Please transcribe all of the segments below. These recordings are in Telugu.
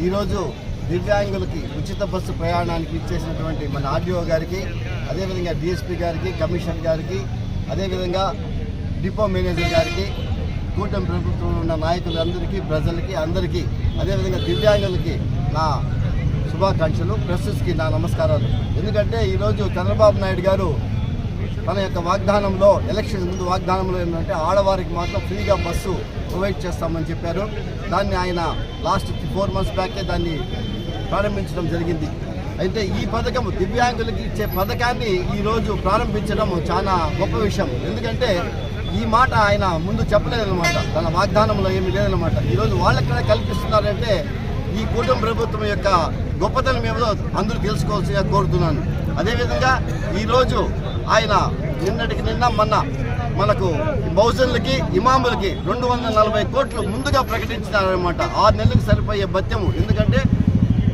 ఈరోజు దివ్యాంగులకి ఉచిత బస్సు ప్రయాణానికి ఇచ్చేసినటువంటి మన ఆర్డీఓ గారికి, అదేవిధంగా డిఎస్పీ గారికి, కమిషనర్ గారికి, అదేవిధంగా డిపో మేనేజర్ గారికి, కూటమి ప్రభుత్వంలో ఉన్న నాయకులందరికీ, ప్రజలకి అందరికీ, అదేవిధంగా దివ్యాంగులకి నా శుభాకాంక్షలు, ప్రెస్కి నా నమస్కారాలు. ఎందుకంటే ఈరోజు చంద్రబాబు నాయుడు గారు తన యొక్క వాగ్దానంలో, ఎలక్షన్ ముందు వాగ్దానంలో ఏంటంటే ఆడవారికి మాత్రం ఫ్రీగా బస్సు ప్రొవైడ్ చేస్తామని చెప్పారు. దాన్ని ఆయన లాస్ట్ 4 months బ్యాకే దాన్ని ప్రారంభించడం జరిగింది. అయితే ఈ పథకం దివ్యాంగులకి ఇచ్చే పథకాన్ని ఈరోజు ప్రారంభించడం చాలా గొప్ప విషయం. ఎందుకంటే ఈ మాట ఆయన ముందు చెప్పలేదన్నమాట, తన వాగ్దానంలో ఏమీ లేదన్నమాట. ఈరోజు వాళ్ళెక్కడ కల్పిస్తున్నారంటే ఈ కూటమి ప్రభుత్వం యొక్క గొప్పతనం ఏదో అందరూ తెలుసుకోవాల్సిందిగా కోరుతున్నాను. అదేవిధంగా ఈరోజు ఆయన నిన్నటికి నిన్న మొన్న మనకు బహుజనులకి, ఇమాములకి 240 కోట్లు ముందుగా ప్రకటించినారనమాట. 6 నెలలకు సరిపోయే భత్యము. ఎందుకంటే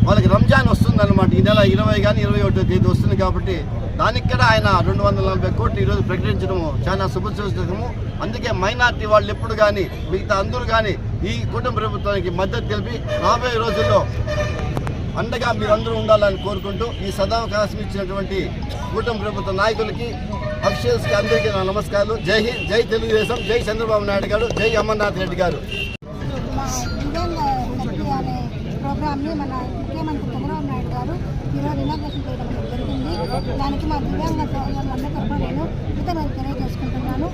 వాళ్ళకి రంజాన్ వస్తుందన్నమాట. ఈ నెల 20 కానీ 21వ తేదీ వస్తుంది కాబట్టి దానికి కూడా ఆయన 240 కోట్లు ఈరోజు ప్రకటించడము చాలా శుభసూచకము. అందుకే మైనార్టీ వాళ్ళు ఎప్పుడు కానీ, మిగతా అందరూ కానీ ఈ కూటమి ప్రభుత్వానికి మద్దతు తెలిపి రాబోయే రోజుల్లో అండగా మీరందరూ ఉండాలని కోరుకుంటూ ఈ సదావకాశం ఇచ్చినటువంటి కూటమి ప్రభుత్వ నాయకులకి, అఫీషియల్స్కి అందరికీ నా నమస్కారాలు. జై హింద్, జై తెలుగుదేశం, జై చంద్రబాబు నాయుడు గారు, జై అమర్నాథ్ రెడ్డి గారు. ప్రోగ్రామ్ని మన ముఖ్యమంత్రి చంద్రబాబు నాయుడు గారు ఈరోజు ఇనాగ్రేషన్ చేయడం జరిగింది. దానికి మా దివ్యాంగ సోదరులందరి తరఫున నేను కృతజ్ఞతలు తెలియజేసుకుంటున్నాను.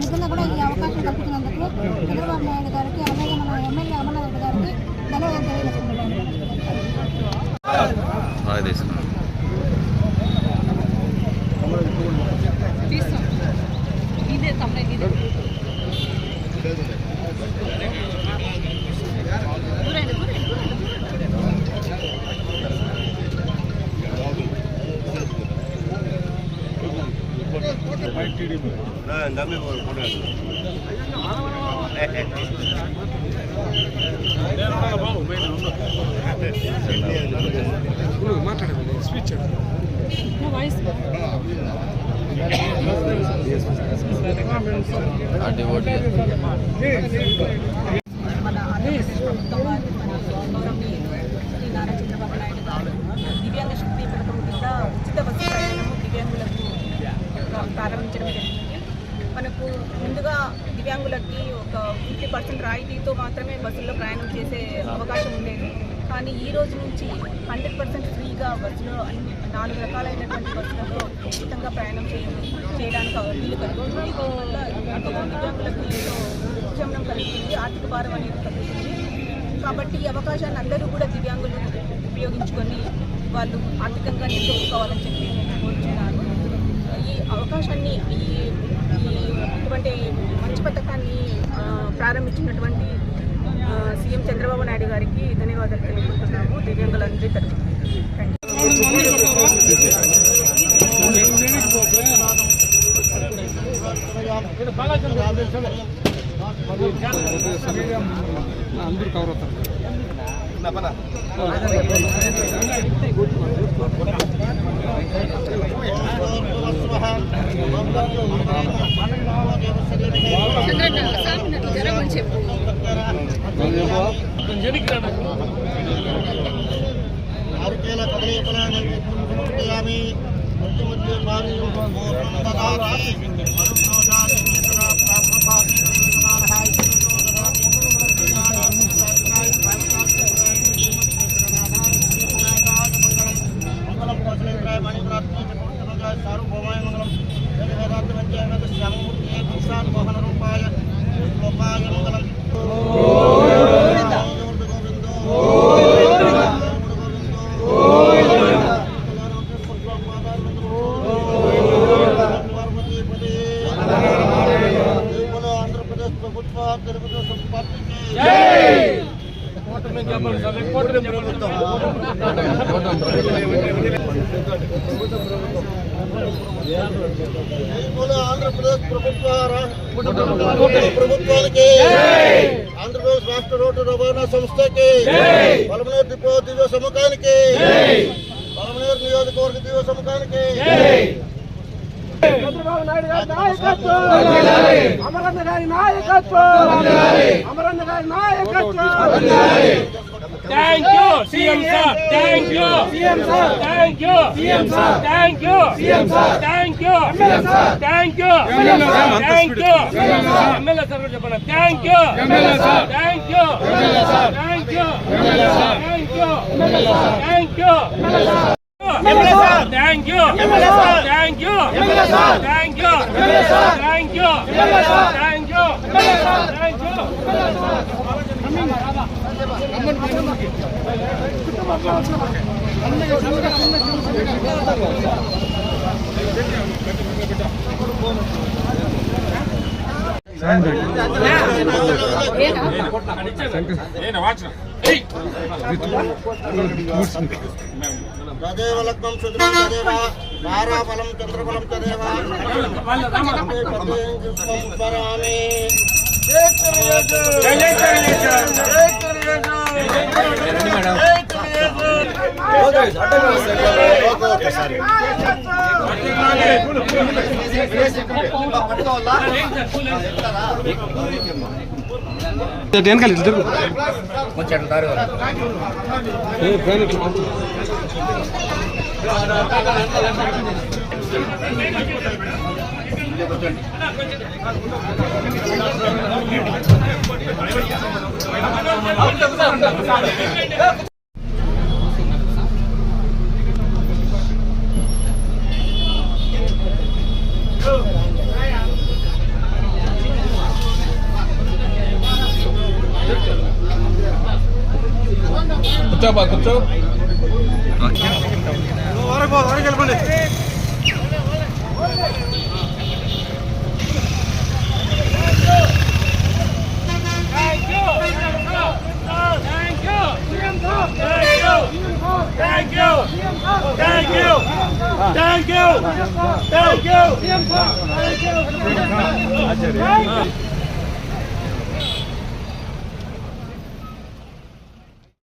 నిజంగా కూడా ఈ అవకాశం కల్పించినందుకు చంద్రబాబు నాయుడు గారికి, అలాగే మన ఎమ్మెల్యే అమర్నాథ్ రెడ్డి గారికి ధన్యవాదాలు తెలియజేసుకుంటున్నాను. మన ఆంధ్రప్రదేశ్ ప్రభుత్వం వారు, మన గౌరవనీయులు శ్రీ నారా చంద్రబాబు నాయుడు గారు దివ్యాంగ శక్తి పథకం కింద ఉచిత బస్సు ప్రయాణము దివ్యాంగులకు ప్రారంభించడం జరిగింది. మనకు ముందుగా దివ్యాంగులకి ఒక 50% రాయితీతో మాత్రమే బస్సుల్లో ప్రయాణం చేసే అవకాశం ఉండేది. కానీ ఈ రోజు నుంచి 100% ఫ్రీగా బస్సులో 4 రకాలైనటువంటి బస్సులలో ఉచితంగా ప్రయాణం చేయడానికి వీలు కలుగుతుంది. దీనివల్ల దివ్యాంగులకు ఎంతో ఉపశమనం కలుగుతుంది, ఆర్థిక భారం అనేది తగ్గుతుంది. కాబట్టి ఈ అవకాశాన్ని అందరూ కూడా దివ్యాంగులు ఉపయోగించుకొని వాళ్ళు ఆర్థికంగా నిలదొక్కుకోవాలని చెప్పి నేను కోరుచున్నాను. ఈ అవకాశాన్ని, ఇటువంటి మంచి పథకాన్ని ప్రారంభించినటువంటి సీఎం చంద్రబాబు నాయుడు గారికి ధన్యవాదాలు తెలుపుతున్నాము దివ్యాంగులందరి తరఫున. అందరూ కవర్ అవుతారు. ఆంధ్రప్రదేశ్ ప్రభుత్వానికి, ఆంధ్రప్రదేశ్ రాష్ట్ర రోడ్డు రవాణా సంస్థకి, పలమనేరు డిపో దివ్య సముఖానికి, పలమనేరు నియోజకవర్గ దివ్య సముఖానికి చంద్రబాబు నాయుడు గారి నాయకత్వం, అమరన్న గారి నాయకత్వం, అమరన్న గారి నాయకత్వం. Thank you CM sir, thank you CM sir, thank you CM sir, thank you CM sir, thank you thank you thank you MLA sir చెప్పండి. Thank you thank you thank you thank you thank you thank you thank you thank you thank you thank you thank you thank you. తదేవ లగ్నం సుదృఢం తదేవ తారాఫలం చంద్రఫలం తదేవ స్మరామి. వెనకాల ఇద్దరు కూర్చో వెళ్ళిపోండి. Thank you. Thank you. Thank you. Thank you. Thank you.